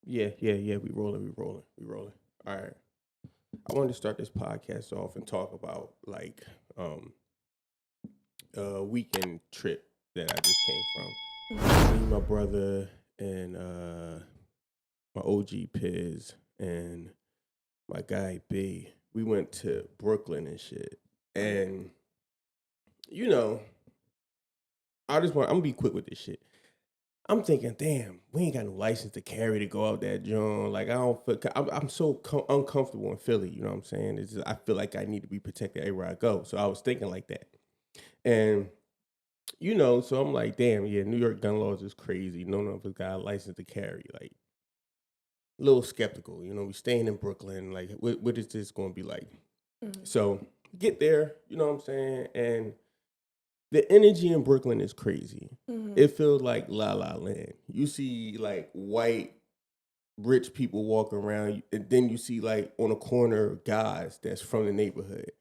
Yeah. We rolling. All right. I wanted to start this podcast off and talk about like a weekend trip that I just came from. Me, my brother, and my OG Piz and my guy B. We went to Brooklyn and shit. And you know, I'm gonna be quick with this shit. I'm thinking, damn, we ain't got no license to carry to go out that joint. Like I don't feel, I'm so uncomfortable in Philly. You know what I'm saying? It's just, I feel like I need to be protected everywhere I go. So I was thinking like that, and so I'm like, damn, yeah, New York gun laws is crazy. None of us got a license to carry. Like a little skeptical. We staying in Brooklyn. Like, what is this going to be like? Mm-hmm. So get there. You know what I'm saying? And the energy in Brooklyn is crazy. Mm-hmm. It feels like La La Land. You see like white, rich people walking around, and then you see like on a corner guys that's from the neighborhood.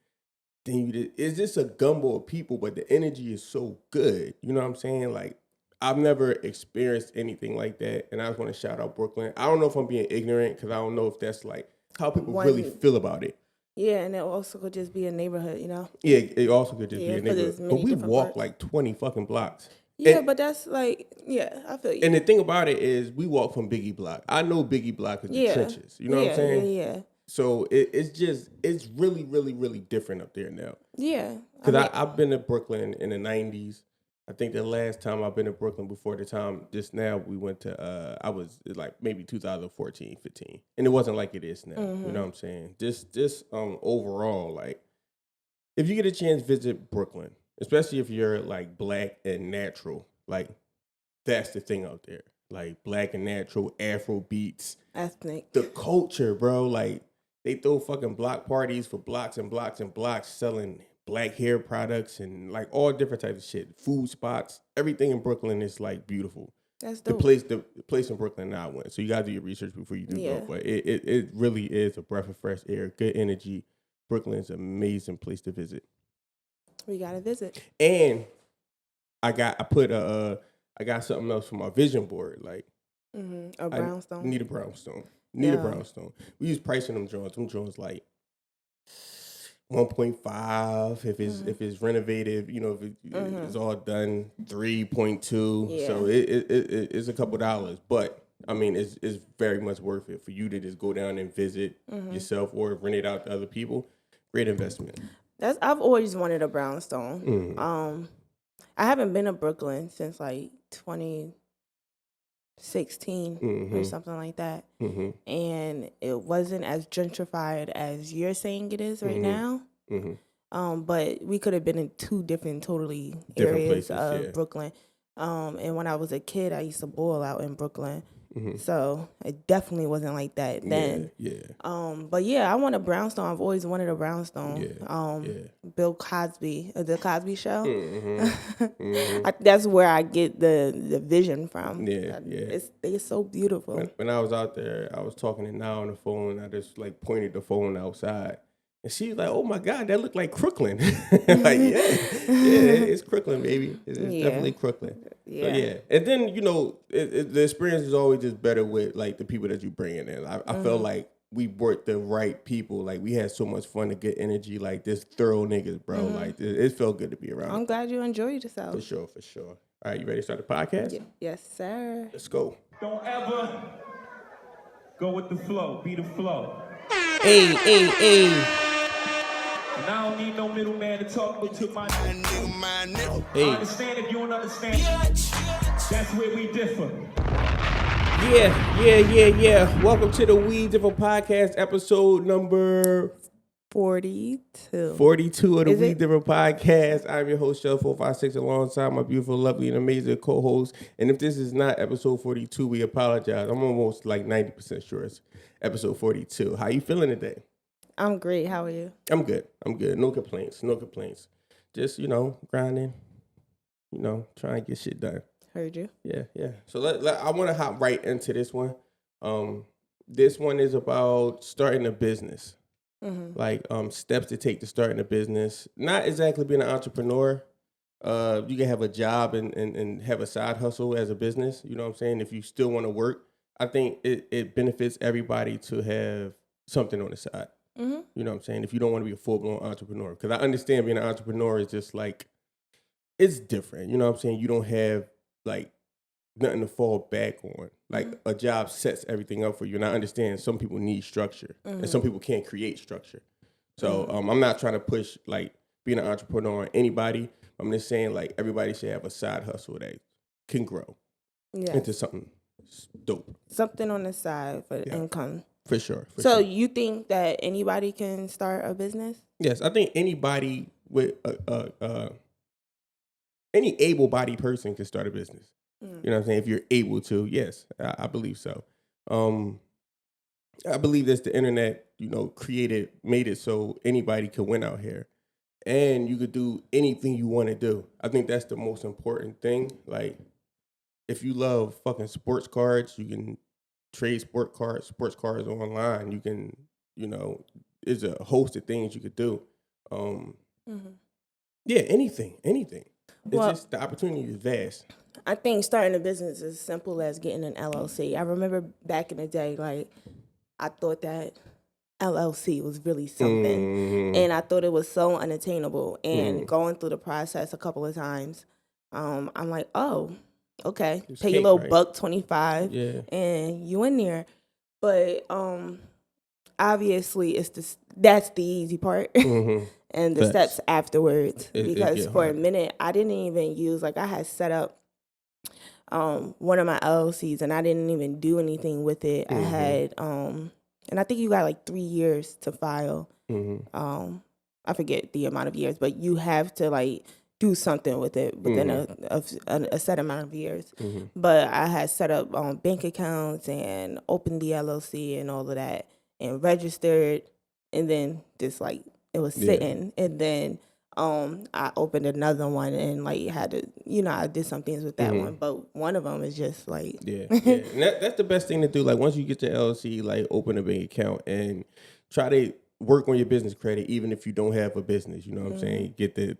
Then it's just a gumbo of people, but the energy is so good. You know what I'm saying? Like I've never experienced anything like that, and I just want to shout out Brooklyn. I don't know if I'm being ignorant because I don't know if that's like how people really feel about it. Yeah, and it also could just be a neighborhood, Yeah, it also could just be a neighborhood. But we walked like 20 fucking blocks. Yeah, but that's like, yeah, I feel you. And the thing about it is we walk from Biggie Block. I know Biggie Block is the trenches. You know what I'm saying? Yeah. So it's really, really, really different up there now. Yeah. Because I've been to Brooklyn in the 90s. I think the last time I've been to Brooklyn before the time just now we went to, I was like maybe 2014, 15. And it wasn't like it is now. Mm-hmm. You know what I'm saying? Just overall, like, if you get a chance, visit Brooklyn, especially if you're like black and natural. Like, that's the thing out there. Like, black and natural, Afro beats. Ethnic. The culture, bro. Like, they throw fucking block parties for blocks and blocks and blocks selling black hair products and like all different types of shit. Food spots. Everything in Brooklyn is like beautiful. That's dope. The place in Brooklyn that I went. So you gotta do your research before you do go. But it really is a breath of fresh air, good energy. Brooklyn's an amazing place to visit. We gotta visit. And I got something else for my vision board. Like a brownstone. Need a brownstone. A brownstone. We use pricing them joints. Them joints like 1.5 if it's renovated. If it's all done 3.2. Yeah. So it's a couple dollars, but I mean it's very much worth it for you to just go down and visit yourself or rent it out to other people. Great investment. I've always wanted a brownstone. Mm-hmm. I haven't been to Brooklyn since like 2016 or something like that. Mm-hmm. And it wasn't as gentrified as you're saying it is right now. Mm-hmm. But we could have been in two different areas of Brooklyn. And when I was a kid, I used to boil out in Brooklyn. Mm-hmm. So it definitely wasn't like that then. Yeah. But yeah, I want a brownstone. I've always wanted a brownstone. Bill Cosby, the Cosby Show. Mm-hmm. That's where I get the vision from. Yeah. It's so beautiful. When I was out there, I was talking to Now on the phone. I just like pointed the phone outside. And she's like, "Oh my God, that looked like Crooklyn." Like, it's Crooklyn, baby. It's definitely Crooklyn. Yeah. So, yeah. And then the experience is always just better with like the people that you bring in. I felt like we brought the right people. Like we had so much fun and good energy. Like this thorough niggas, bro. Mm-hmm. Like it felt good to be around. I'm glad you enjoyed yourself. For sure. All right, you ready to start the podcast? Yeah. Yes, sir. Let's go. Don't ever go with the flow. Be the flow. Hey. And I don't need no middleman to talk to my nigga. Hey. I understand if you don't understand. That's where we differ. Yeah. Welcome to the We Differ Podcast, episode number 42. 42 of the We Differ Podcast. I'm your host, Shell456, alongside my beautiful, lovely, and amazing co-host. And if this is not episode 42, we apologize. I'm almost like 90% sure it's episode 42. How you feeling today? I'm great. How are you? I'm good. No complaints. Just, grinding, trying to get shit done. Heard you. Yeah. So I want to hop right into this one. This one is about starting a business. Mm-hmm. Like steps to take to starting a business. Not exactly being an entrepreneur. You can have a job and have a side hustle as a business. You know what I'm saying? If you still want to work, I think it benefits everybody to have something on the side. Mm-hmm. You know what I'm saying? If you don't want to be a full-blown entrepreneur. Because I understand being an entrepreneur is just like, it's different. You know what I'm saying? You don't have like nothing to fall back on. Like a job sets everything up for you. And I understand some people need structure and some people can't create structure. So I'm not trying to push like being an entrepreneur on anybody. I'm just saying like everybody should have a side hustle that can grow into something dope. Something on the side for income. For sure. So you think that anybody can start a business? Yes, I think anybody with any able-bodied person can start a business. You know what I'm saying? If you're able to, yes, I believe so. I believe that the internet, made it so anybody could win out here. And you could do anything you want to do. I think that's the most important thing. Like, if you love fucking sports cards, you can trade sports cards online. You can, there's a host of things you could do. Yeah, anything. It's just the opportunity is vast. I think starting a business is as simple as getting an LLC. I remember back in the day, like, I thought that LLC was really something. And I thought it was so unattainable. And going through the process a couple of times, I'm like, oh, okay. Pay your little $1.25 and you in there. But obviously that's the easy part. And the steps afterwards. Because for a minute, I didn't even use, like, I had set up one of my LLCs and I didn't even do anything with it. I had, and I think you got like 3 years to file. I forget the amount of years, but you have to like do something with it within a set amount of years. But I had set up bank accounts and opened the LLC and all of that and registered, and then just like it was sitting, and then I opened another one and like had to, I did some things with that one, but one of them is just like and that's the best thing to do. Like once you get your LLC, like open a bank account and try to work on your business credit, even if you don't have a business. You know what I'm saying? Get the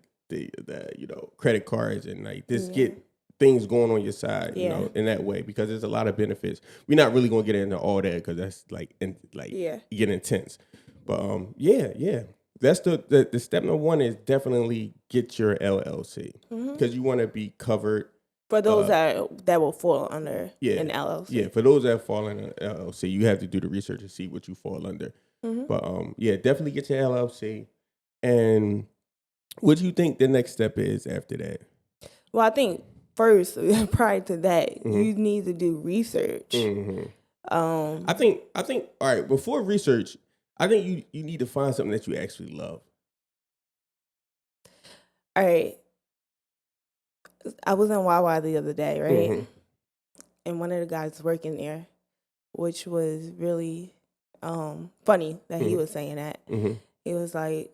credit cards and like just get things going on your side, in that way, because there's a lot of benefits. We're not really gonna get into all that because that's get intense. But that's the step number one is definitely get your LLC because you want to be covered. For those that will fall under an LLC. Yeah, for those that fall in an LLC, you have to do the research to see what you fall under. But definitely get your LLC. And what do you think the next step is after that? Well, I think first, prior to that, you need to do research. I think all right, before research, I think you need to find something that you actually love. All right. I was in Wawa the other day, right? And one of the guys working there, which was really funny that he was saying that. He was like,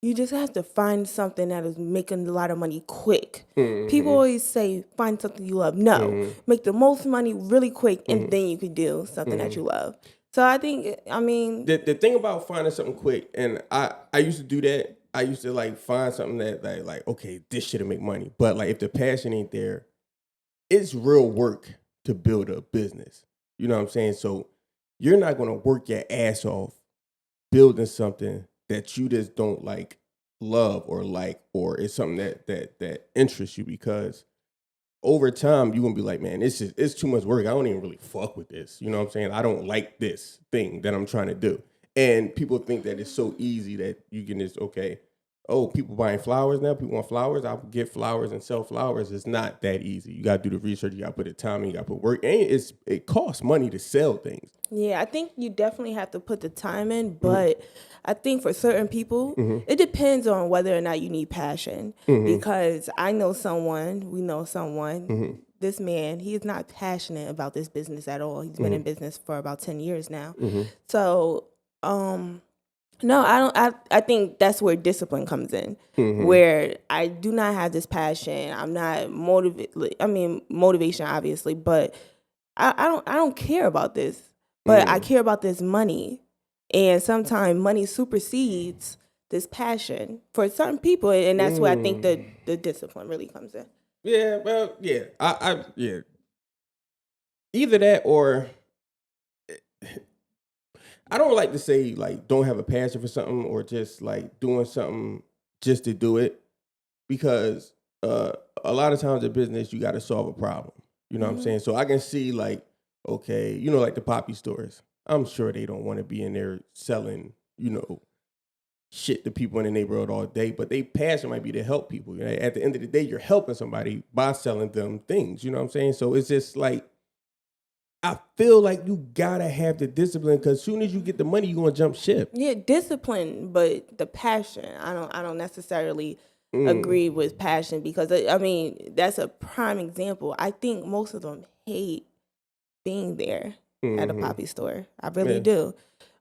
you just have to find something that is making a lot of money quick. People always say, find something you love. No, make the most money really quick, and then you can do something that you love. So I think, the thing about finding something quick, and I used to do that. I used to like find something that like okay, this shit'll make money. But like if the passion ain't there, it's real work to build a business. You know what I'm saying? So you're not gonna work your ass off building something that you just don't love or it's something that interests you, because over time you're gonna be like, man, it's too much work. I don't even really fuck with this. You know what I'm saying? I don't like this thing that I'm trying to do. And people think that it's so easy that you can just, people buying flowers now. People want flowers. I'll get flowers and sell flowers. It's not that easy. You got to do the research. You got to put the time in. You got to put work. And it costs money to sell things. Yeah, I think you definitely have to put the time in. But I think for certain people, it depends on whether or not you need passion. Because we know someone, this man, he is not passionate about this business at all. He's been in business for about 10 years now. So, no, I don't. I think that's where discipline comes in, where I do not have this passion. I'm not motivated. I mean, motivation obviously, but I don't care about this. But I care about this money, and sometimes money supersedes this passion for certain people, and that's where I think the discipline really comes in. Yeah, well, yeah, I either that or I don't like to say like don't have a passion for something or just like doing something just to do it because a lot of times in business you got to solve a problem. You know what I'm saying? So I can see like, okay, like the poppy stores. I'm sure they don't want to be in there selling, shit to people in the neighborhood all day, but they passion might be to help people. At the end of the day, you're helping somebody by selling them things. You know what I'm saying? So it's just like, I feel like you gotta have the discipline because as soon as you get the money, you're gonna jump ship. Yeah, discipline, but the passion. I don't necessarily agree with passion because I mean that's a prime example. I think most of them hate being there at a poppy store. I really do.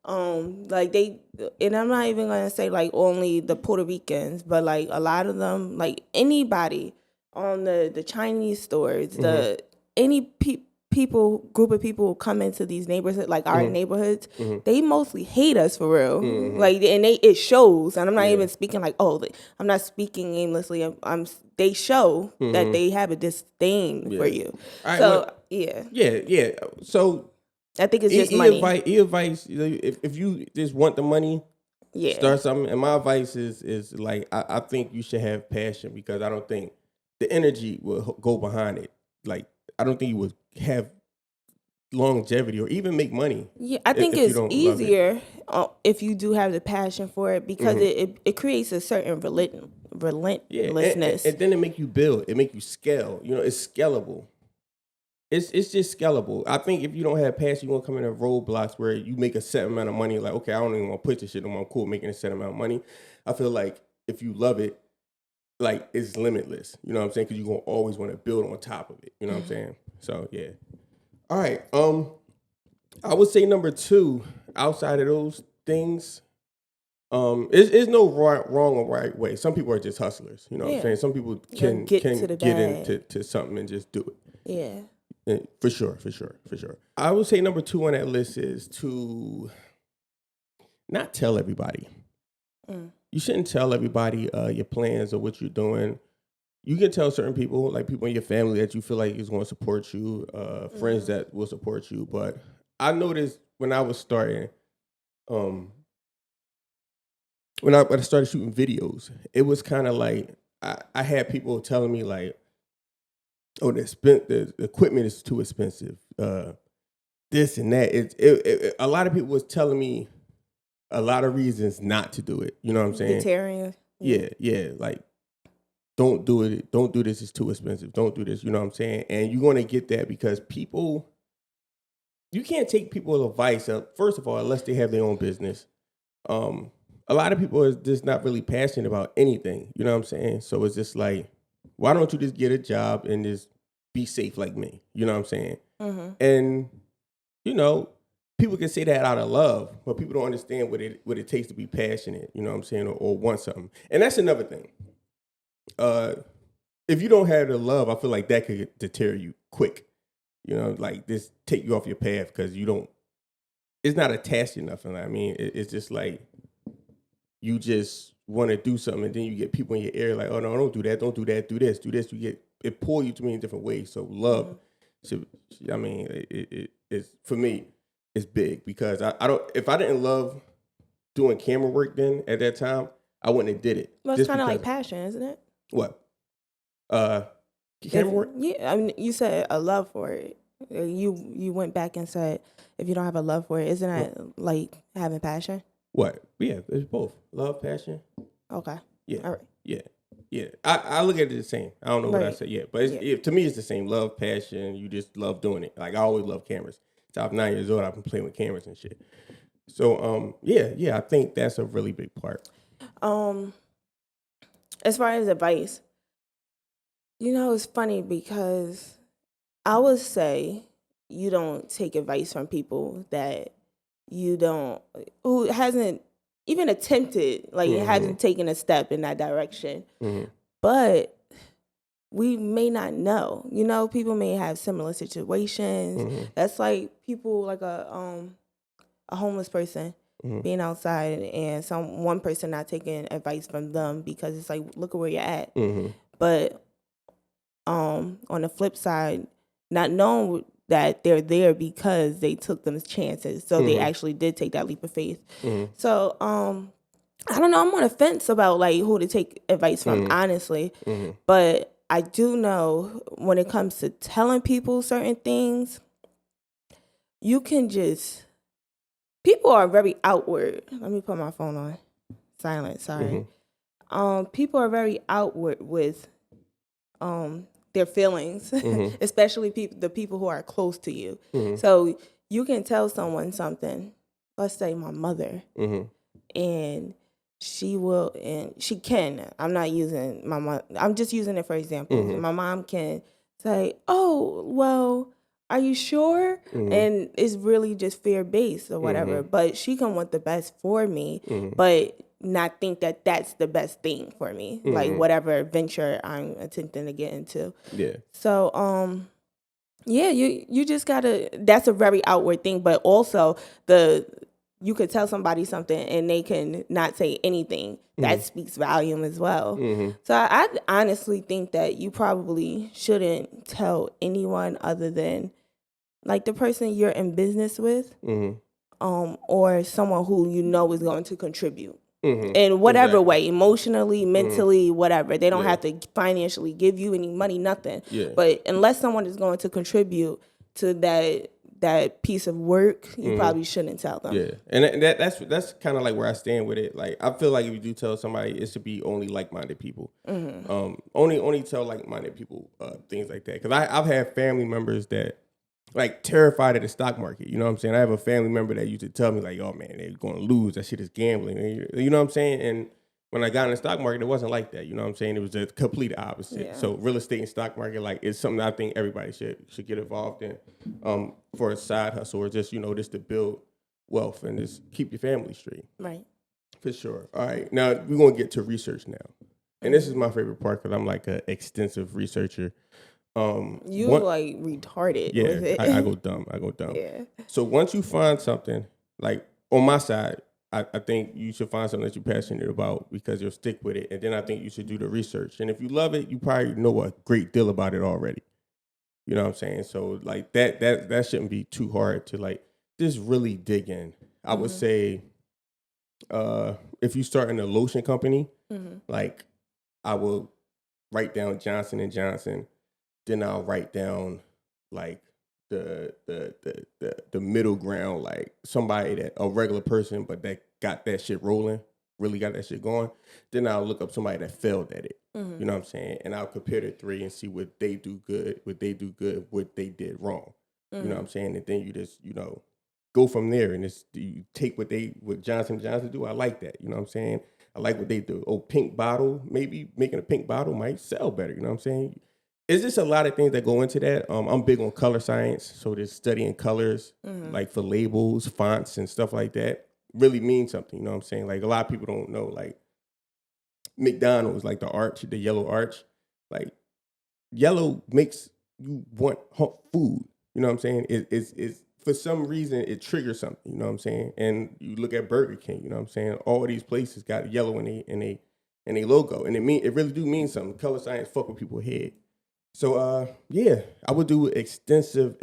Like and I'm not even gonna say like only the Puerto Ricans, but like a lot of them, like anybody on the Chinese stores, group of people who come into these neighborhoods, like our neighborhoods, they mostly hate us for real. Like, and it shows. And I'm not even speaking like, I'm not speaking aimlessly. They show that they have a disdain for you. Right, so yeah. So I think it's just money. Advice, if you just want the money, start something. And my advice is like, I think you should have passion because I don't think the energy will go behind it. Like, I don't think you would have longevity or even make money. Yeah, I think it's easier if you do have the passion for it because it creates a certain relentlessness. And then it make you build. It make you scale. It's scalable. It's just scalable. I think if you don't have passion, you're gonna come in a roadblocks where you make a set amount of money. Like, okay, I don't even want to push this shit. I'm cool making a set amount of money. I feel like if you love it, like it's limitless. You know what I'm saying? Because you're gonna always want to build on top of it. You know what I'm saying? So yeah. All right. I would say number 2. Outside of those things, is no wrong or right way. Some people are just hustlers. You know what I'm saying? Some people can get into something and just do it. Yeah. For sure. I would say number 2 on that list is to not tell everybody. You shouldn't tell everybody your plans or what you're doing. You can tell certain people, like people in your family that you feel like is going to support you, friends that will support you. But I noticed when I was starting, when I started shooting videos, it was kind of like I had people telling me like, oh, the equipment is too expensive. This and that. A lot of people was telling me a lot of reasons not to do it. You know what I'm saying? Deterring. Yeah. Like, don't do it. Don't do this. It's too expensive. Don't do this. You know what I'm saying? And you're going to get that because you can't take people's advice up, first of all, unless they have their own business. A lot of people are just not really passionate about anything. You know what I'm saying? So it's just like, why don't you just get a job and just be safe like me? You know what I'm saying? And, people can say that out of love, but people don't understand what it takes to be passionate, you know what I'm saying, or want something. And that's another thing. If you don't have the love, I feel like that could deter you quick. Like this take you off your path because it's not attached to nothing. I mean, it's just like you just want to do something and then you get people in your ear like, oh no, don't do that, do this. It pull you too many different ways. So love it's for me, it's big because if I didn't love doing camera work then at that time, I wouldn't have did it. Well, it's kind of like passion, isn't it? What? Camera work? Yeah, I mean, you said a love for it. You went back and said, if you don't have a love for it, isn't that like having passion? What? Yeah, it's both. Love, passion. Okay. Yeah. All right. Yeah. I look at it the same. I don't know what I said yet, but to me, it's the same. Love, passion. You just love doing it. Like I always love cameras. Since I'm 9 years old, I've been playing with cameras and shit. So, yeah, I think that's a really big part. As far as advice, it's funny because I would say you don't take advice from people that who hasn't even attempted, like hasn't taken a step in that direction. But we may not know. People may have similar situations. That's like people like a homeless person being outside and one person not taking advice from them because it's like, look at where you're at. But on the flip side, not knowing that they're there because they took them chances. So they actually did take that leap of faith. So, I don't know. I'm on the fence about like who to take advice from, honestly. But I do know when it comes to telling people certain things, you can just, people are very outward. Let me put my phone on silent. Sorry. People are very outward with their feelings, especially the people who are close to you. So you can tell someone something, let's say my mother, and she will, and she can, I'm not using my mom, I'm just using it for example. My mom can say, oh, well, are you sure? And it's really just fear-based or whatever. But she can want the best for me, but not think that that's the best thing for me, like whatever venture I'm attempting to get into. Yeah. So, yeah, you just gotta. That's a very outward thing, but also you could tell somebody something and they can not say anything. That speaks volume as well. So I honestly think that you probably shouldn't tell anyone other than like the person you're in business with, or someone who you know is going to contribute. In whatever way, emotionally, mentally, whatever. They don't have to financially give you any money, nothing. But unless someone is going to contribute to that piece of work, you probably shouldn't tell them. Yeah, and that's kind of like where I stand with it. Like I feel like if you do tell somebody, it should be only like-minded people. Only tell like-minded people things like that. Because I've had family members that like terrified of the stock market. You know what I'm saying? I have a family member that used to tell me like, "Oh man, they're going to lose. That shit is gambling." You know what I'm saying? And when I got in the stock market, it wasn't like that. You know what I'm saying? It was the complete opposite. Yeah. So real estate and stock market, like, it's something I think everybody should get involved in for a side hustle or just, just to build wealth and just keep your family straight. Right. For sure. All right. Now we're going to get to research now. And this is my favorite part because I'm like an extensive researcher. Like retarded with it. I go dumb. Yeah. So once you find something, like on my side, I think you should find something that you're passionate about because you'll stick with it. And then I think you should do the research. And if you love it, you probably know a great deal about it already. You know what I'm saying? So like that shouldn't be too hard to like just really dig in. I would say if you start in a lotion company, like I will write down Johnson & Johnson. Then I'll write down like the middle ground, like somebody that a regular person, but that got that shit rolling, really got that shit going. Then I'll look up somebody that failed at it. You know what I'm saying? And I'll compare the three and see what they do good, what they did wrong. You know what I'm saying? And then you just, go from there and you take what Johnson & Johnson do. I like that. You know what I'm saying? I like what they do. Oh, pink bottle, maybe making a pink bottle might sell better. You know what I'm saying? It's just a lot of things that go into that. I'm big on color science, so just studying colors, like for labels, fonts, and stuff like that, really means something. You know what I'm saying? Like a lot of people don't know, like McDonald's, like the arch, the yellow arch, like yellow makes you want food. You know what I'm saying? It's for some reason it triggers something. You know what I'm saying? And you look at Burger King. You know what I'm saying? All of these places got yellow in a logo, and it really do mean something. Color science fuck with people's head. So, I would do extensive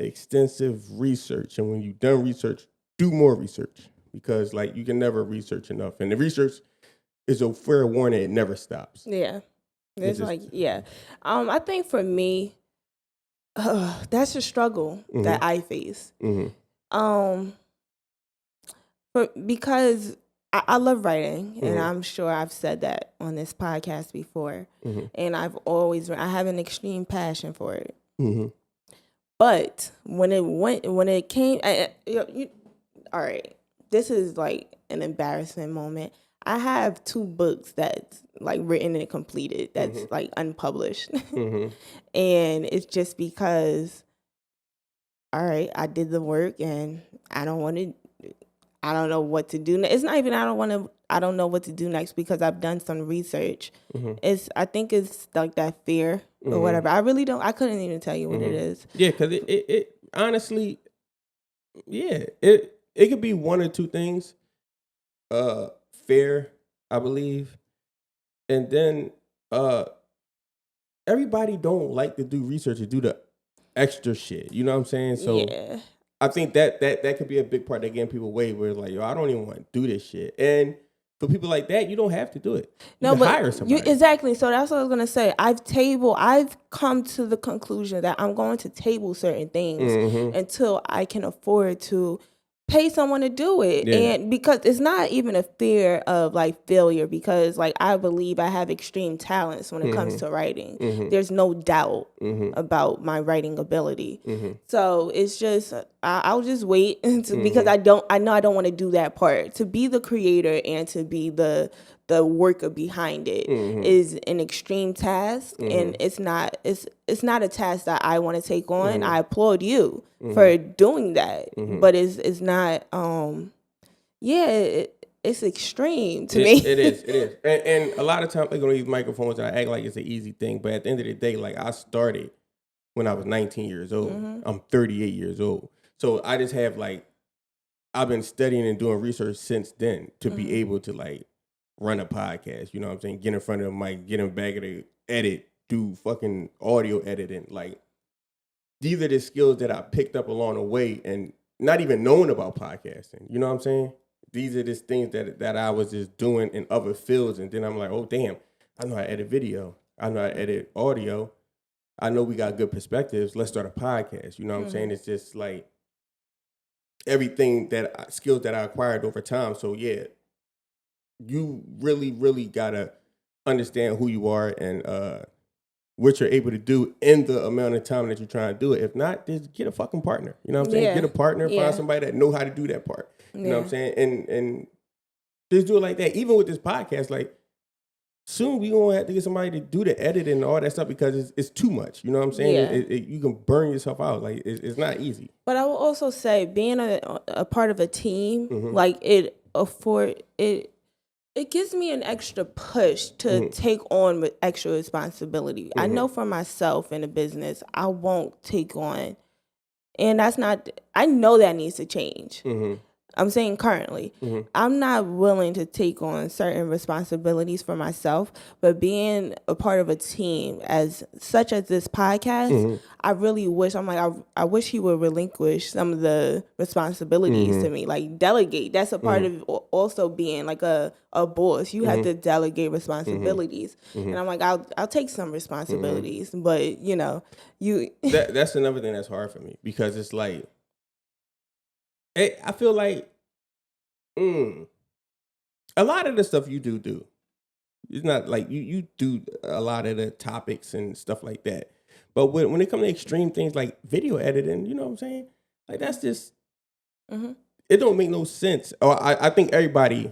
research. And when you've done research, do more research because, like, you can never research enough. And the research is a fair warning. It never stops. Yeah. I think for me, that's a struggle that I face. Because I love writing, and I'm sure I've said that on this podcast before. And I have an extreme passion for it. But when it came, all right, this is like an embarrassment moment. I have 2 books that's like written and completed that's like unpublished, and it's just because, all right, I did the work and I don't know what to do. It's not even I don't know what to do next because I've done some research. I think it's like that fear or whatever. I really don't. I couldn't even tell you what it is. Yeah, because it honestly, it could be one or two things. Fear, I believe, and then everybody don't like to do research or do the extra shit. You know what I'm saying? So yeah. I think that could be a big part that getting people away where it's like, yo, I don't even want to do this shit. And for people like that, you don't have to do it. You can hire somebody. Exactly. So that's what I was gonna say. I've come to the conclusion that I'm going to table certain things until I can afford to pay someone to do it. Yeah. And because it's not even a fear of like failure, because like I believe I have extreme talents when it comes to writing. There's no doubt about my writing ability. So it's just I'll just wait until, because I know I don't want to do that part. To be the creator and to be the worker behind it is an extreme task, and it's not a task that I want to take on. I applaud you for doing that, but it's not. It's extreme to me. It is, and a lot of times they're gonna use microphones and I act like it's an easy thing, but at the end of the day, like I started when I was 19 years old. I'm 38 years old, so I just have like I've been studying and doing research since then to be able to like run a podcast, you know what I'm saying? Get in front of the mic, get in back of the edit, do fucking audio editing. Like, these are the skills that I picked up along the way and not even knowing about podcasting. You know what I'm saying? These are just things that I was just doing in other fields. And then I'm like, oh, damn, I know how to edit video. I know how to edit audio. I know we got good perspectives. Let's start a podcast. You know what I'm saying? It's just like everything skills that I acquired over time. So, yeah. You really, really gotta understand who you are and what you're able to do in the amount of time that you're trying to do it. If not, just get a fucking partner. You know what I'm saying? Get a partner, find somebody that know how to do that part. You know what I'm saying? And just do it like that. Even with this podcast, like soon we gonna have to get somebody to do the editing and all that stuff because it's too much. You know what I'm saying? Yeah. You can burn yourself out. Like it's not easy. But I will also say, being a part of a team, like it gives me an extra push to take on with extra responsibility. I know for myself in a business, I won't take on, and I know that needs to change. I'm saying currently, I'm not willing to take on certain responsibilities for myself, but being a part of a team such as this podcast, I really wish, I wish he would relinquish some of the responsibilities to me, like delegate. That's a part of also being like a boss. You have to delegate responsibilities. And I'm like, I'll take some responsibilities, but That's another thing that's hard for me because it's like, I feel like a lot of the stuff you do. It's not like you do a lot of the topics and stuff like that. But when it comes to extreme things like video editing, you know what I'm saying? Like that's just, it don't make no sense. Or I think everybody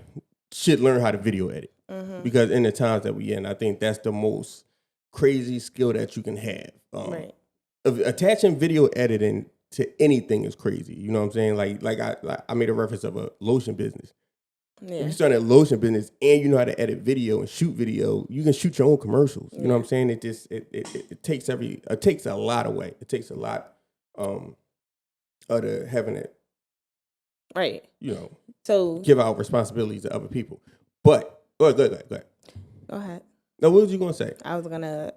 should learn how to video edit because in the times that we in, I think that's the most crazy skill that you can have. Right. Attaching video editing to anything is crazy. You know what I'm saying? Like I made a reference of a lotion business. Yeah. If you start a lotion business and you know how to edit video and shoot video, you can shoot your own commercials. You know what I'm saying? It just it takes a lot away. It takes a lot of having it. Right. So give out responsibilities to other people. But go ahead. Go ahead. No, what was you gonna say? I was gonna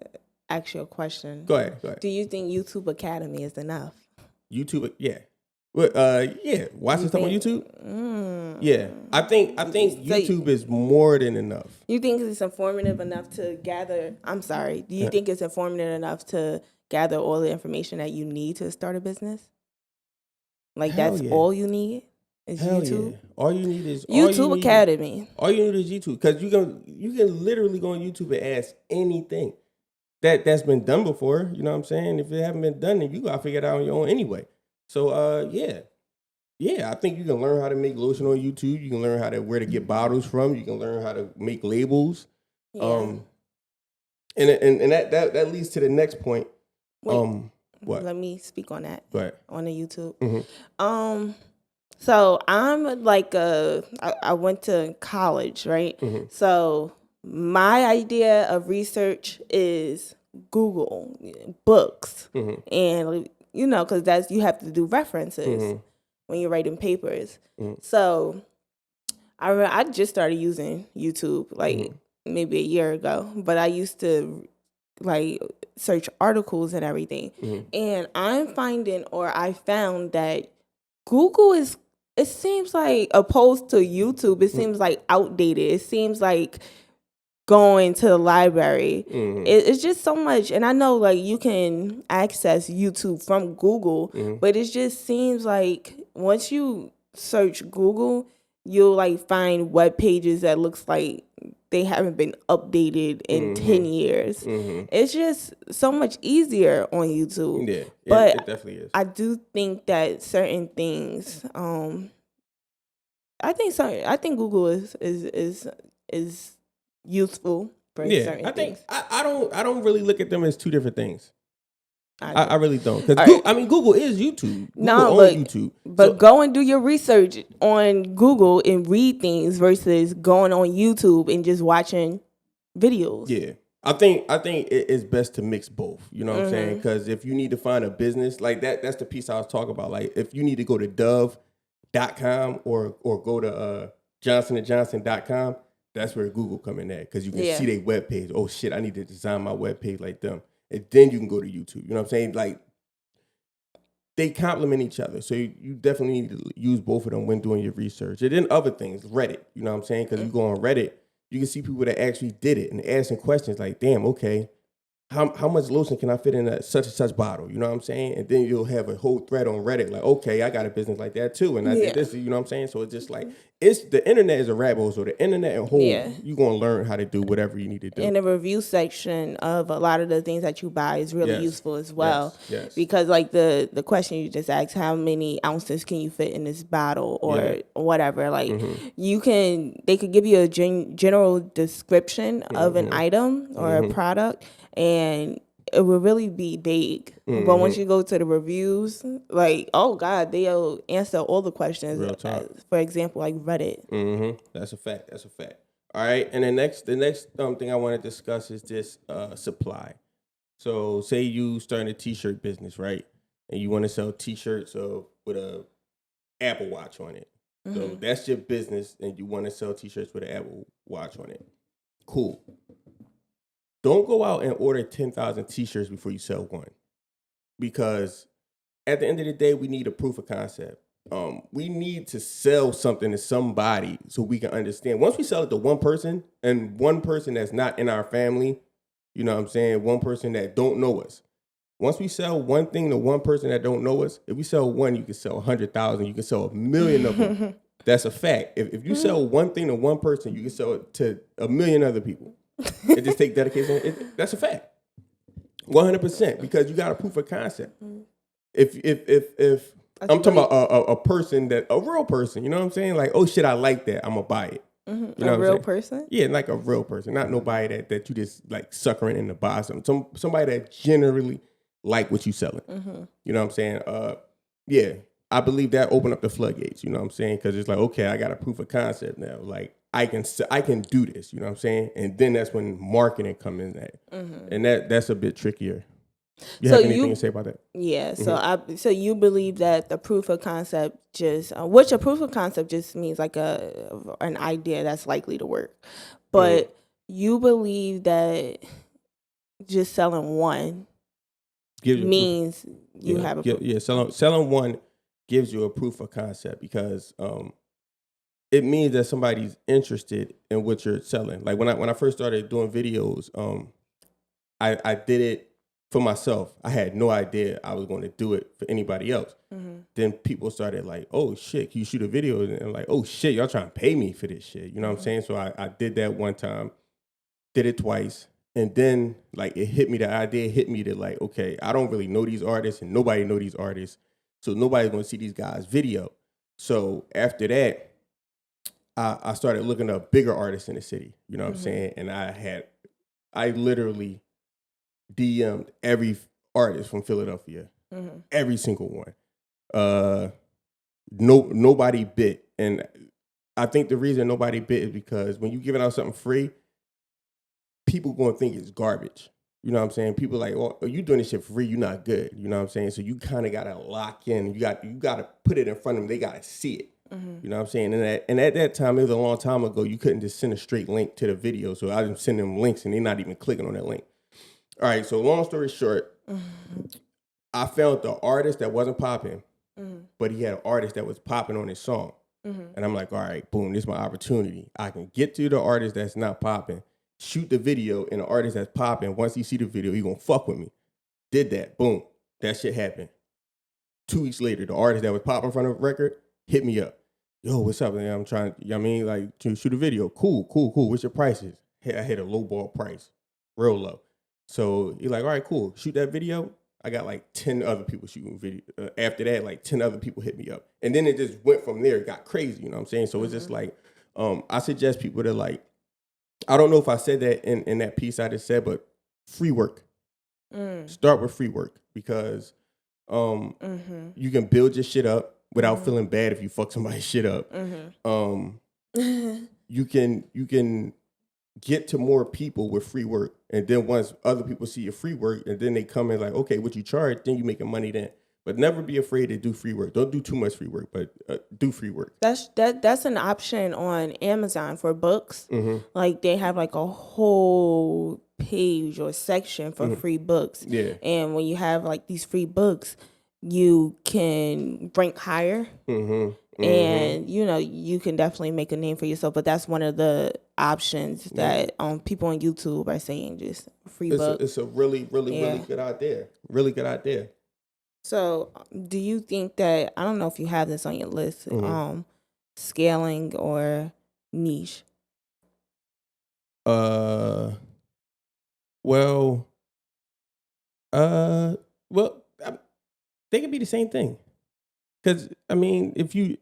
ask you a question. Go ahead. Do you think YouTube Academy is enough? YouTube, yeah. Watching stuff on YouTube. Yeah, I think YouTube is more than enough. You think it's informative enough to gather? I'm sorry. Do you think it's informative enough to gather all the information that you need to start a business? Like that's all you need is YouTube. Yeah. All you need is YouTube Academy. All you need is YouTube because you can literally go on YouTube and ask anything that's been done before. You know what I'm saying? If it haven't been done, then you gotta figure it out on your own anyway. So I think you can learn how to make lotion on YouTube. You can learn where to get bottles from. You can learn how to make labels. Yeah. And that leads to the next point. Wait, what? Let me speak on that. Go ahead. On the YouTube. So I'm like I went to college, right? So my idea of research is Google, books, and because you have to do references when you're writing papers. So I just started using YouTube like maybe a year ago, but I used to like search articles and everything. And I found that Google it seems like, opposed to YouTube, it seems like outdated. It seems like going to the library. It's just so much. And I know like you can access YouTube from Google, but it just seems like once you search Google, you'll like find web pages that looks like they haven't been updated in 10 years. It's just so much easier on YouTube. Yeah, but it definitely is. I do think that certain things, I think Google is useful for certain things. I don't really look at them as two different things. I really don't, because Google is YouTube. YouTube. But go and do your research on Google and read things versus going on YouTube and just watching videos. Yeah, I think it's best to mix both. You know what I'm saying? Because if you need to find a business like that's the piece I was talking about. Like if you need to go to Dove.com or go to JohnsonandJohnson.com, that's where Google come in at, because you can see their webpage. Oh shit, I need to design my webpage like them. And then you can go to YouTube. You know what I'm saying? Like, they complement each other. So you definitely need to use both of them when doing your research. And then other things, Reddit. You know what I'm saying? Because you go on Reddit, you can see people that actually did it and asking questions like, damn, okay, how much lotion can I fit in a such and such bottle? You know what I'm saying? And then you'll have a whole thread on Reddit like, okay, I got a business like that too. And I did this, you know what I'm saying? So it's just like, the internet is a rabbit hole. So the internet in whole, you're going to learn how to do whatever you need to do. And the review section of a lot of the things that you buy is really useful as well. Yes. Because like the question you just asked, how many ounces can you fit in this bottle or whatever? Like they could give you a general description of an item or a product, and it will really be vague. But once you go to the reviews, like, oh God, they'll answer all the questions. Real talk. For example, like Reddit. That's a fact. All right. And the next thing I want to discuss is this supply. So say you starting a t-shirt business, right? And you want to sell t-shirts with a Apple Watch on it. So that's your business, and you want to sell t-shirts with an Apple Watch on it. Cool. Don't go out and order 10,000 t-shirts before you sell one, because at the end of the day, we need a proof of concept. We need to sell something to somebody so we can understand. Once we sell it to one person, and one person that's not in our family, you know what I'm saying, one person that don't know us. Once we sell one thing to one person that don't know us, if we sell one, you can sell 100,000, you can sell 1 million of them. That's a fact. If you sell one thing to one person, you can sell it to 1 million other people. It just take dedication. That's a fact. 100%, because you got a proof of concept. If I'm talking about a person, a real person, you know what I'm saying? Like, oh shit, I like that, I'm gonna buy it. You know a real person? Yeah, like a real person, not nobody that you just like suckering in the buy something. Somebody that generally like what you selling. You know what I'm saying? Yeah, I believe that opened up the floodgates. You know what I'm saying? Because it's like, okay, I got a proof of concept now. Like, I can do this. You know what I'm saying? And then that's when marketing come in at, and that's a bit trickier. You have anything to say about that? Yeah. So you believe that the proof of concept which a proof of concept just means like an idea that's likely to work, but you believe that just selling one means you have a proof. Yeah. Selling one gives you a proof of concept, because it means that somebody's interested in what you're selling. Like when I first started doing videos, I did it for myself. I had no idea I was going to do it for anybody else. Then people started like, oh shit, can you shoot a video? And like, oh shit, y'all trying to pay me for this shit. You know what I'm saying? So I did that one time, did it twice. And then like the idea hit me that like, okay, I don't really know these artists, and nobody know these artists. So nobody's going to see these guys' video. So after that, I started looking up bigger artists in the city. You know what I'm saying? And I literally DM'd every artist from Philadelphia, every single one. Nobody bit, and I think the reason nobody bit is because when you giving out something free, people gonna think it's garbage. You know what I'm saying? People like, oh, you doing this shit for free, you're not good. You know what I'm saying? So you kind of gotta lock in. You gotta put it in front of them. They gotta see it. You know what I'm saying? And at that time, it was a long time ago, you couldn't just send a straight link to the video. So I just send them links, and they're not even clicking on that link. All right, so long story short, I found the artist that wasn't popping, but he had an artist that was popping on his song. And I'm like, all right, boom, this is my opportunity. I can get to the artist that's not popping, shoot the video, and the artist that's popping, once he see the video, he gonna fuck with me. Did that, boom, that shit happened. 2 weeks later, the artist that was popping in front of the record hit me up. Yo, what's up? I'm trying, you know what I mean, like, to shoot a video. Cool. What's your prices? I hit a low ball price, real low. So he's like, all right, cool. Shoot that video. I got like 10 other people shooting video. After that, like 10 other people hit me up. And then it just went from there. It got crazy, you know what I'm saying? So it's just like, I suggest people to like, I don't know if I said that in that piece I just said, but free work. Start with free work because you can build your shit up without feeling bad if you fuck somebody's shit up. You can get to more people with free work. And then once other people see your free work and then they come in like, okay, what you charge, then you making money then. But never be afraid to do free work. Don't do too much free work, but do free work. That's an option on Amazon for books. Like they have like a whole page or section for free books. Yeah. And when you have like these free books, you can rank higher. And you know you can definitely make a name for yourself, but that's one of the options that people on YouTube are saying, just free book. It's a really good idea. Really good idea. So, do you think that, I don't know if you have this on your list, scaling or niche? Well, they could be the same thing. Because, I mean, if you,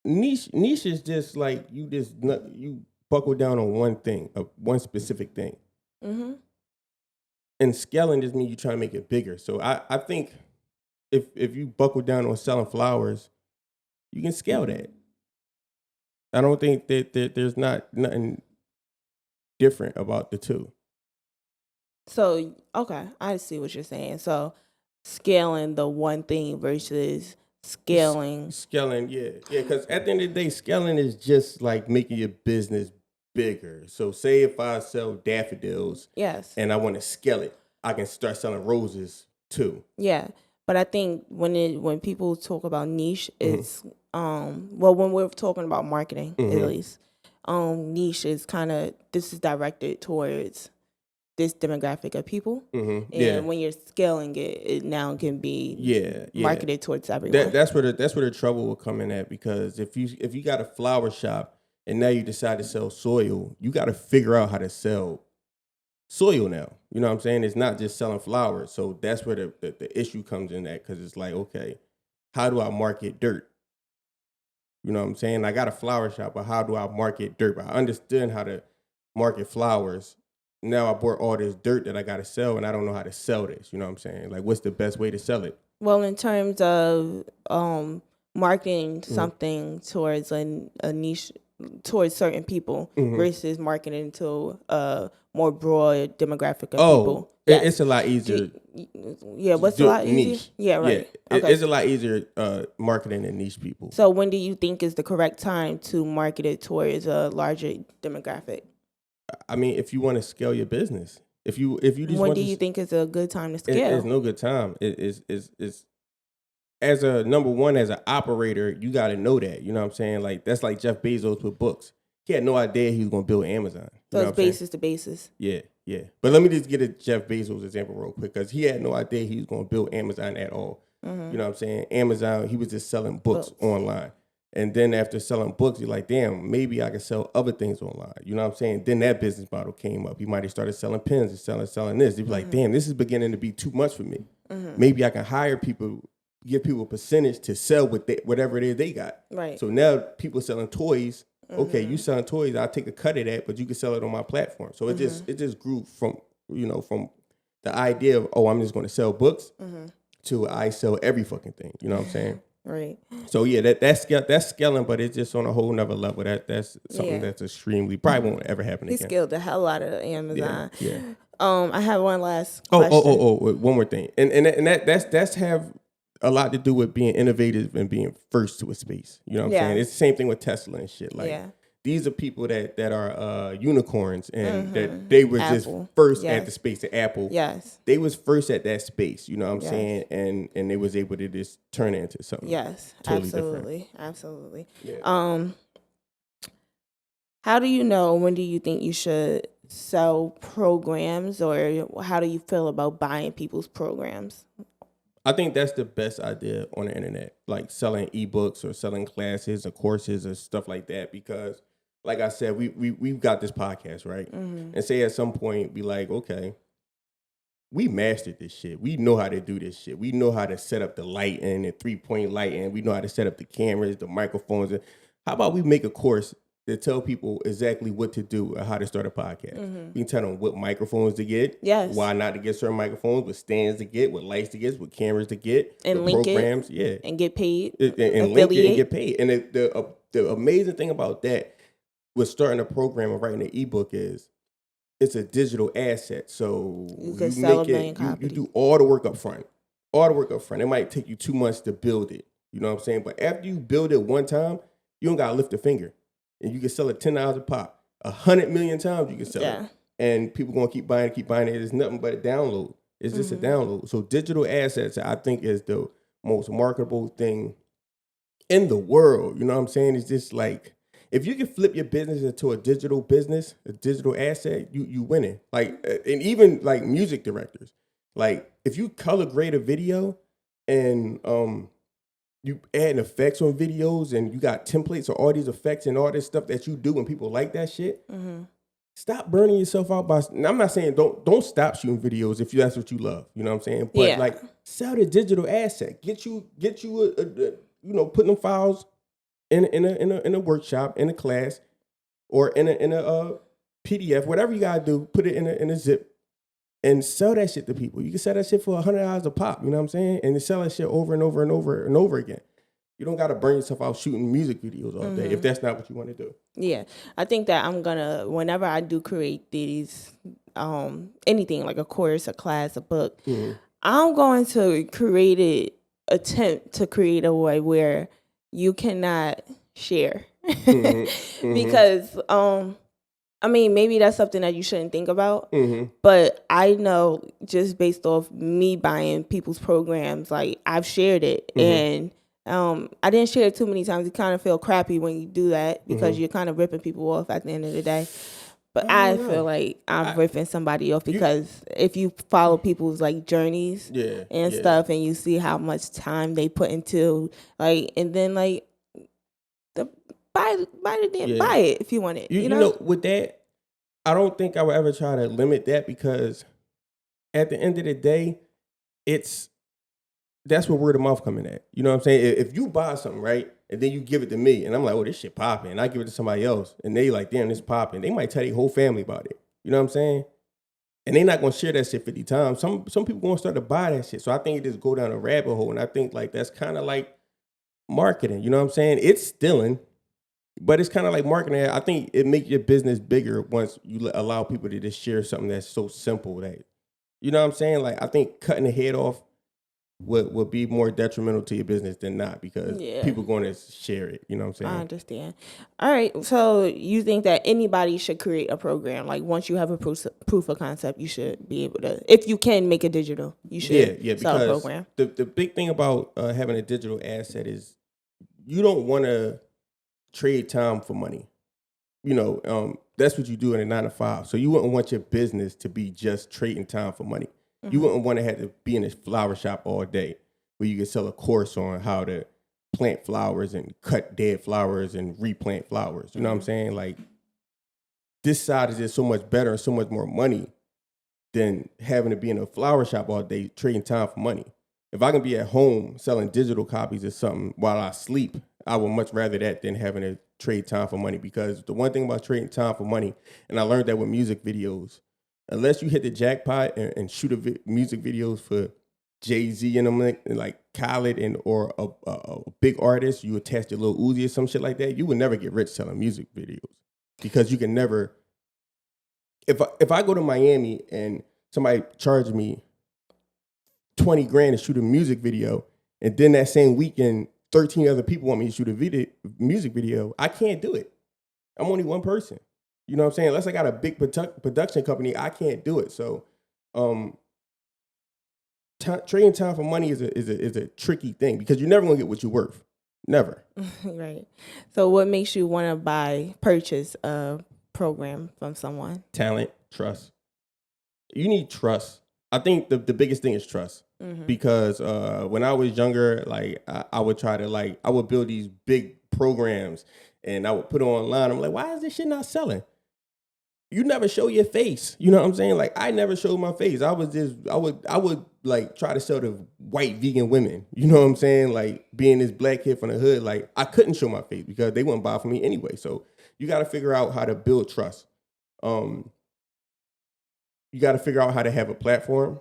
niche is just like, you buckle down on one thing, one specific thing. And scaling just means you're trying to make it bigger. So I think if you buckle down on selling flowers, you can scale that. I don't think that there's nothing different about the two. So, okay, I see what you're saying. So, scaling the one thing versus scaling, yeah, because at the end of the day, scaling is just like making your business bigger. So say if I sell daffodils, yes, and I want to scale it, I can start selling roses too. Yeah, but I think when people talk about niche, it's when we're talking about marketing, at least, niche is kind of, this is directed towards this demographic of people, and when you're scaling it, it now can be marketed towards everyone. That's where the trouble will come in at, because if you got a flower shop and now you decide to sell soil, you got to figure out how to sell soil now. You know what I'm saying? It's not just selling flowers. So that's where the issue comes in at, because it's like, okay, how do I market dirt? You know what I'm saying? I got a flower shop, but how do I market dirt? But I understand how to market flowers. Now I bought all this dirt that I got to sell, and I don't know how to sell this. You know what I'm saying? Like, what's the best way to sell it? Well, in terms of marketing something towards a niche, towards certain people, versus marketing to a more broad demographic of people. Yes. It's a lot easier. What's a lot easier? Niche. Yeah, right. Yeah, okay. It's a lot easier marketing than niche people. So when do you think is the correct time to market it towards a larger demographic? I mean, if you want to scale your business, if you just when do you think is a good time to scale? It's no good time. It's as a number one, as an operator, you got to know that. You know what I'm saying? Like, that's like Jeff Bezos with books. He had no idea he was going to build Amazon. So it's basis to basis. Yeah. But let me just get a Jeff Bezos example real quick, because he had no idea he was going to build Amazon at all. You know what I'm saying? Amazon, he was just selling books online. And then after selling books, you're like, damn, maybe I can sell other things online. You know what I'm saying? Then that business model came up. He might have started selling pens and selling this. He'd be like, damn, this is beginning to be too much for me. Maybe I can hire people, give people a percentage to sell whatever it is they got. Right. So now people selling toys. Okay, you selling toys, I'll take a cut of that, but you can sell it on my platform. So it just grew from the idea of, I'm just going to sell books to I sell every fucking thing. You know what I'm saying? Right. So yeah, that's scaling, but it's just on a whole nother level. That's something that's extremely probably won't ever happen again. He scaled the hell out of Amazon. Yeah. I have one last question. One more thing, and that's have a lot to do with being innovative and being first to a space. You know what I'm saying? It's the same thing with Tesla and shit. Like these are people that are unicorns, and that they were just first at the space. At Apple, they was first at that space. You know what I'm saying? And they was able to just turn it into something. Yes, totally absolutely, different. absolutely. Yeah. How do you know when do you think you should sell programs, or how do you feel about buying people's programs? I think that's the best idea on the internet, like selling ebooks or selling classes or courses or stuff like that. Because, like I said, we've got this podcast, right? Mm-hmm. And say at some point, be like, okay, we mastered this shit. We know how to do this shit. We know how to set up the lighting and 3-point lighting. We know how to set up the cameras, the microphones. How about we make a course to tell people exactly what to do or how to start a podcast? Mm-hmm. We can tell them what microphones to get, why not to get certain microphones, what stands to get, what lights to get, what cameras to get, and link programs, and get paid, and link it and get paid. And the amazing thing about that with starting a program and writing an ebook is it's a digital asset. So you sell make it, you do all the work up front. It might take you 2 months to build it. You know what I'm saying? But after you build it one time, you don't gotta lift a finger. And you can sell it $10 a pop. 100 million times you can sell it. And people gonna keep buying it. It's nothing but a download. It's just a download. So digital assets, I think, is the most marketable thing in the world. You know what I'm saying? It's just like, if you can flip your business into a digital business, a digital asset, you winning. Like, and even like music directors, like if you color grade a video and you adding effects on videos and you got templates of all these effects and all this stuff that you do and people like that shit, stop burning yourself out by. I'm not saying don't stop shooting videos if that's what you love. You know what I'm saying? But like, sell the digital asset. Get you a putting them files in a workshop, in a class, or in a PDF, whatever you gotta do. Put it in a zip and sell that shit to people. You can sell that shit for $100 a pop. You know what I'm saying? And then sell that shit over and over and over and over again. You don't gotta burn yourself out shooting music videos all day if that's not what you want to do. Yeah, I think that I'm gonna, whenever I do create these, anything like a course, a class, a book, I'm going to attempt to create a way where you cannot share. Because I mean, maybe that's something that you shouldn't think about, but I know just based off me buying people's programs, like I've shared it, and I didn't share it too many times. You kind of feel crappy when you do that because you're kind of ripping people off at the end of the day. But I feel like I'm ripping somebody off because if you follow people's like journeys and stuff, and you see how much time they put into like, and then like buy it if you want it. You know, with that, I don't think I would ever try to limit that, because at the end of the day, that's where word of mouth coming at. You know what I'm saying? If you buy something, right, and then you give it to me, and I'm like, oh, this shit popping, and I give it to somebody else, and they like, damn, this popping, they might tell their whole family about it. You know what I'm saying? And they're not gonna share that shit 50 times. Some people gonna start to buy that shit. So I think it just go down a rabbit hole, and I think like that's kind of like marketing. You know what I'm saying? It's stealing, but it's kind of like marketing. I think it makes your business bigger once you allow people to just share something that's so simple that, you know what I'm saying? Like, I think cutting the head off would be more detrimental to your business than not, because people going to share it. You know what I'm saying? I understand. All right. So you think that anybody should create a program? Like, once you have a proof of concept, you should be able to, if you can make it digital, you should sell a program. The big thing about having a digital asset is you don't want to trade time for money. You know, that's what you do in a 9-to-5. So you wouldn't want your business to be just trading time for money. You wouldn't want to have to be in a flower shop all day where you could sell a course on how to plant flowers and cut dead flowers and replant flowers. You know what I'm saying? Like, this side is just so much better and so much more money than having to be in a flower shop all day trading time for money. If I can be at home selling digital copies of something while I sleep, I would much rather that than having to trade time for money. Because the one thing about trading time for money, and I learned that with music videos, unless you hit the jackpot and shoot music videos for Jay-Z and them, and like Khaled or a big artist, you attach to Lil Uzi or some shit like that, you would never get rich selling music videos, because you can never. If I go to Miami and somebody charged me $20,000 to shoot a music video, and then that same weekend 13 other people want me to shoot a music video, I can't do it. I'm only one person. You know what I'm saying? Unless I got a big production company, I can't do it. So, trading time for money is a tricky thing because you're never gonna get what you're worth. Never. Right. So what makes you want to purchase a program from someone? Talent, trust. You need trust. I think the biggest thing is trust. Because when I was younger, like I would try to I would build these big programs and I would put it online. I'm like, why is this shit not selling? You never show your face. You know what I'm saying? Like I never showed my face. I would like try to sell to white vegan women. You know what I'm saying? Like being this black kid from the hood, like I couldn't show my face because they wouldn't buy from me anyway. So you got to figure out how to build trust. You got to figure out how to have a platform.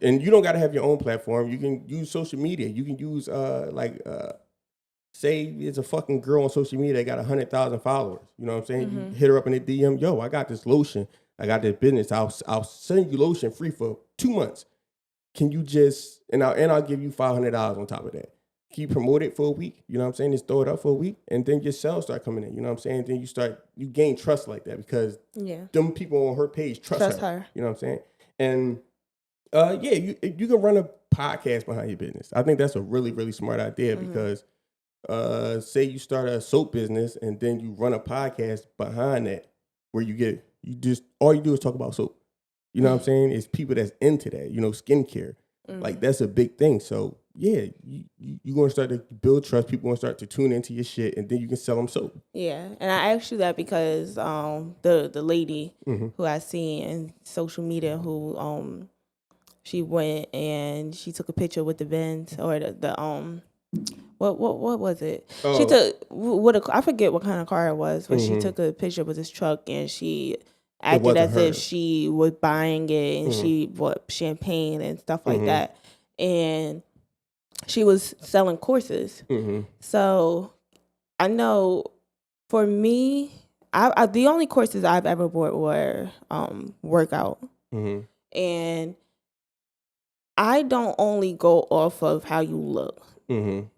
And you don't got to have your own platform. You can use social media. You can use say it's a fucking girl on social media that got 100,000 followers. You know what I'm saying? You hit her up in the DM. Yo, I got this lotion. I got this business. I'll send you lotion free for 2 months. Can you just and I'll give you $500 on top of that. Can you promote it for a week? You know what I'm saying? Just throw it up for a week, and then your sales start coming in. You know what I'm saying? Then you gain trust like that because them people on her page trust her. You know what I'm saying? And you can run a podcast behind your business. I think that's a really, really smart idea because say you start a soap business and then you run a podcast behind that where all you do is talk about soap. You know what I'm saying? It's people that's into that, skincare. Like that's a big thing. So you're going to start to build trust. People going to start to tune into your shit and then you can sell them soap. Yeah. And I asked you that because the lady who I see in social media who she went and she took a picture with the Benz or the what was it? Oh. She took I forget what kind of car it was, but she took a picture with this truck and she acted as if she was buying it and she bought champagne and stuff like that. And she was selling courses. So I know for me, I the only courses I've ever bought were workout. And I don't only go off of how you look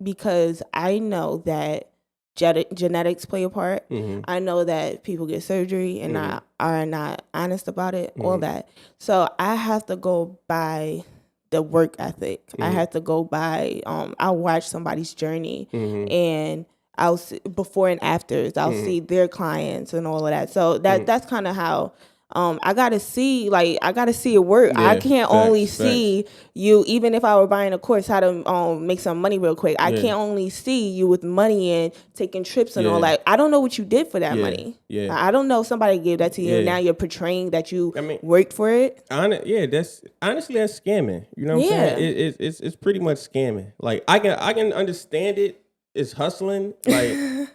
because I know that genetics play a part. I know that people get surgery and are not honest about it, all that. So I have to go by the work ethic. I have to go by, I'll watch somebody's journey and I'll see before and afters. I'll see their clients and all of that. So that's kind of how I gotta see it work. Yeah, I can't only see you, even if I were buying a course how to make some money real quick. I can't only see you with money and taking trips and all that. I don't know what you did for that money. Yeah. I don't know. Somebody gave that to you. Now you're portraying that you worked for it. That's scamming. You know what I'm saying? It's pretty much scamming. Like I can understand it. It's hustling. Like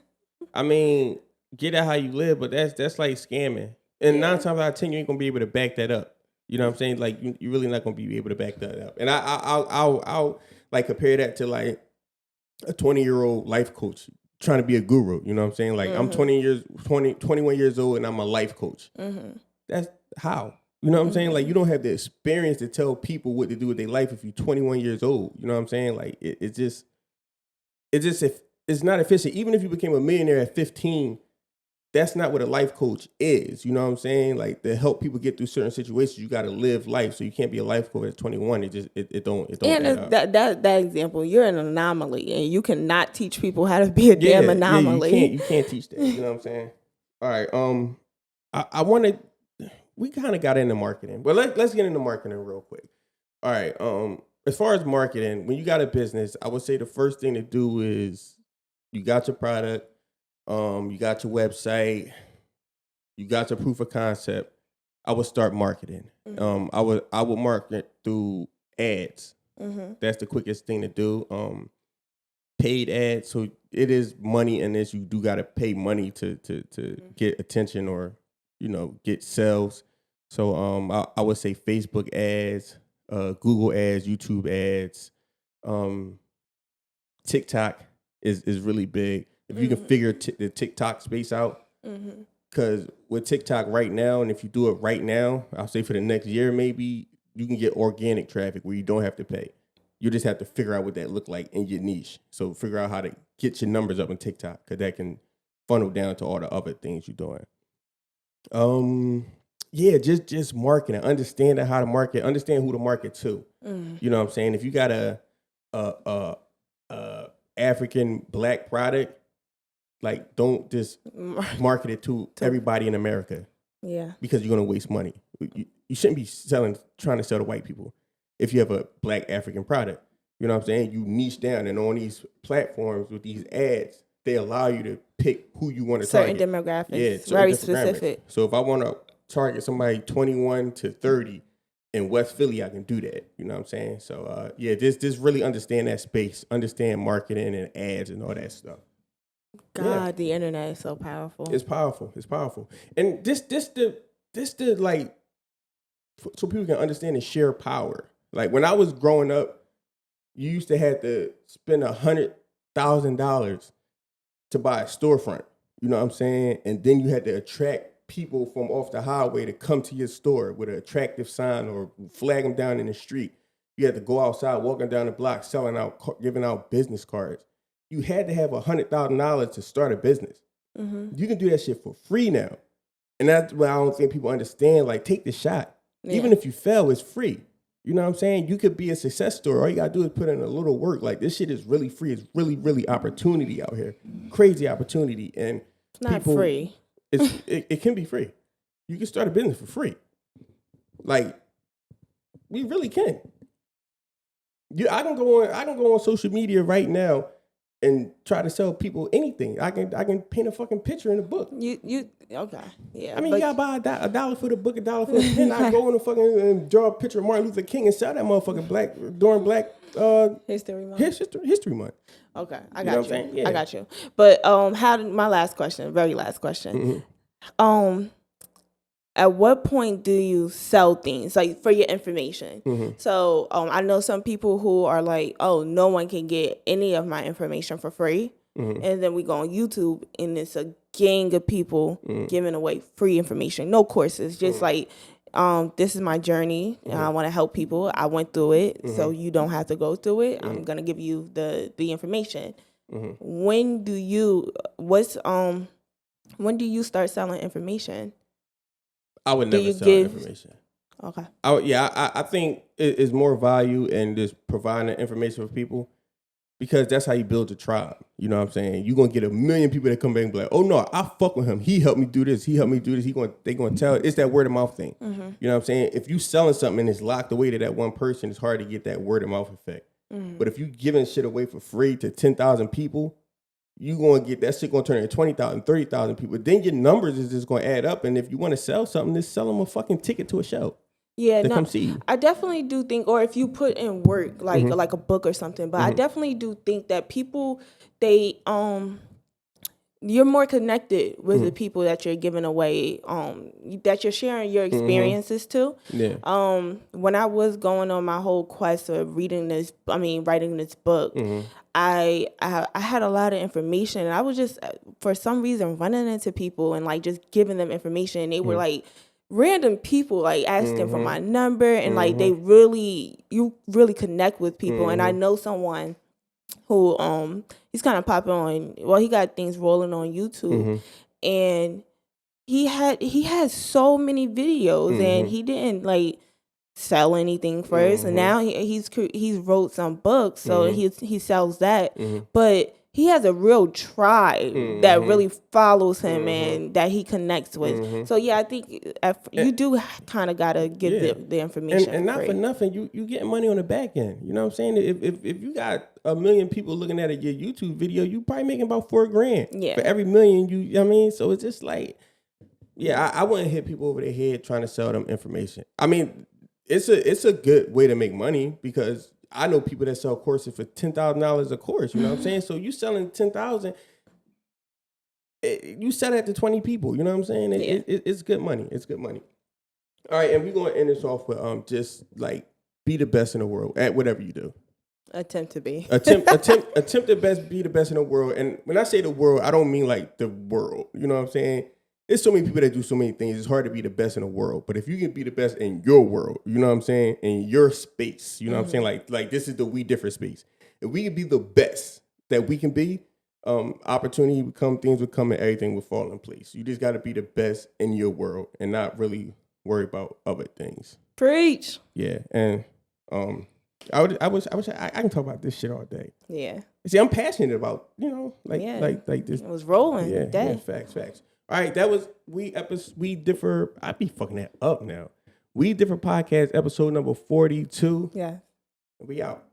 get out how you live, but that's like scamming. And 9 times out of 10, you ain't gonna be able to back that up. You know what I'm saying? Like you're really not gonna be able to back that up. And I'll like compare that to like a 20-year-old life coach trying to be a guru. You know what I'm saying? Like I'm 21 years old and I'm a life coach. That's how. You know what I'm saying? Like you don't have the experience to tell people what to do with their life if you're 21 years old. You know what I'm saying? Like it's not efficient. Even if you became a millionaire at 15. That's not what a life coach is. You know what I'm saying? Like to help people get through certain situations, you got to live life. So you can't be a life coach at 21. It don't. And that example, you're an anomaly, and you cannot teach people how to be a damn anomaly. Yeah, you can't teach that. You know what I'm saying? All right. I wanted. We kind of got into marketing, but let's get into marketing real quick. All right. As far as marketing, when you got a business, I would say the first thing to do is you got your product. You got your website, you got your proof of concept. I would start marketing. I would market through ads. That's the quickest thing to do. Paid ads. So it is money in this. You do got to pay money to get attention or get sales. So I would say Facebook ads, Google ads, YouTube ads, TikTok is really big. If you can figure the TikTok space out, because with TikTok right now, and if you do it right now, I'll say for the next year maybe, you can get organic traffic where you don't have to pay. You just have to figure out what that look like in your niche. So figure out how to get your numbers up on TikTok, because that can funnel down to all the other things you're doing. Yeah, just marketing, understanding how to market, understand who to market to. You know what I'm saying? If you got a African Black product, like don't just market it to everybody in America. Yeah, because you're gonna waste money. You shouldn't be trying to sell to white people if you have a Black African product. You know what I'm saying? You niche down, and on these platforms with these ads, they allow you to pick who you want to target. Certain demographics. Yeah, very specific. So if I want to target somebody 21 to 30 in West Philly, I can do that. You know what I'm saying? So just really understand that space, understand marketing and ads and all that stuff. God, the internet is so powerful. It's powerful. It's powerful. And this the like, so people can understand and share power. Like when I was growing up, you used to have to spend $100,000 to buy a storefront. You know what I'm saying? And then you had to attract people from off the highway to come to your store with an attractive sign or flag them down in the street. You had to go outside, walking down the block, giving out business cards. You had to have $100,000 to start a business. You can do that shit for free now. And that's what I don't think people understand. Like, take the shot. Yeah. Even if you fail, it's free. You know what I'm saying? You could be a success story. All you got to do is put in a little work. Like, this shit is really free. It's really, really opportunity out here. Crazy opportunity. And it's not free. It can be free. You can start a business for free. Like, we really can. I can go on social media right now and try to sell people anything. I can paint a fucking picture in a book. You okay? Yeah. I mean, you gotta buy a dollar for the book, $1 for the pen. I go in a fucking and draw a picture of Martin Luther King and sell that motherfucker during Black History Month. History Month. Okay, I got you. Yeah. I got you. But my last question, very last question. At what point do you sell things, like, for your information? So I know some people who are like, oh, no one can get any of my information for free. And then we go on YouTube, and it's a gang of people giving away free information. No courses, just like, this is my journey, and I want to help people. I went through it, so you don't have to go through it. I'm going to give you the information. When do you start selling information? I would never sell information. Okay. I think it's more value in just providing the information for people, because that's how you build a tribe. You know what I'm saying? You're going to get 1 million people that come back and be like, oh, no, I fuck with him. He helped me do this. He helped me do this. They going to tell. It's that word of mouth thing. You know what I'm saying? If you selling something and it's locked away to that one person, it's hard to get that word of mouth effect. But if you giving shit away for free to 10,000 people, you going to get that shit going to turn into 20,000, 30,000 people. Then your numbers is just going to add up. And if you want to sell something, just sell them a fucking ticket to a show. Yeah, to come see you. I definitely do think, or if you put in work, like a book or something, but I definitely do think that people, you're more connected with the people that you're giving away, that you're sharing your experiences to. Yeah. When I was going on my whole quest of writing this book, I had a lot of information, and I was just, for some reason, running into people and like just giving them information. And they were like random people, like asking for my number, and like you really connect with people. And I know someone who he's kind of popping on. Well, he got things rolling on YouTube, and he had so many videos, and he didn't like sell anything first, and now he's wrote some books, so he sells that, but he has a real tribe that really follows him and that he connects with. So yeah, I think you do kind of gotta give the information, and not for nothing, you getting money on the back end. You know what I'm saying? If you got 1 million people looking at your YouTube video, you probably making about $4,000 for every million. You know what I mean? So it's just like, I wouldn't hit people over their head trying to sell them information. I mean, it's a good way to make money, because I know people that sell courses for $10,000 a course. You know what I'm saying? So you selling 10,000, you sell that to 20 people. You know what I'm saying? It's good money. It's good money. All right, and we're gonna end this off with just like, be the best in the world at whatever you do. Attempt to be. Attempt to be the best in the world. And when I say the world, I don't mean like the world. You know what I'm saying? There's so many people that do so many things. It's hard to be the best in the world. But if you can be the best in your world, you know what I'm saying? In your space, you know what I'm saying? Like this is the We Differ space. If we can be the best that we can be, opportunity would come, things would come, and everything would fall in place. You just got to be the best in your world and not really worry about other things. Preach. Yeah, and I can talk about this shit all day. Yeah. See, I'm passionate about, like this. It was rolling. Yeah, facts. All right, that was We Differ. I be fucking that up now. We Differ podcast episode number 42. Yeah. We out.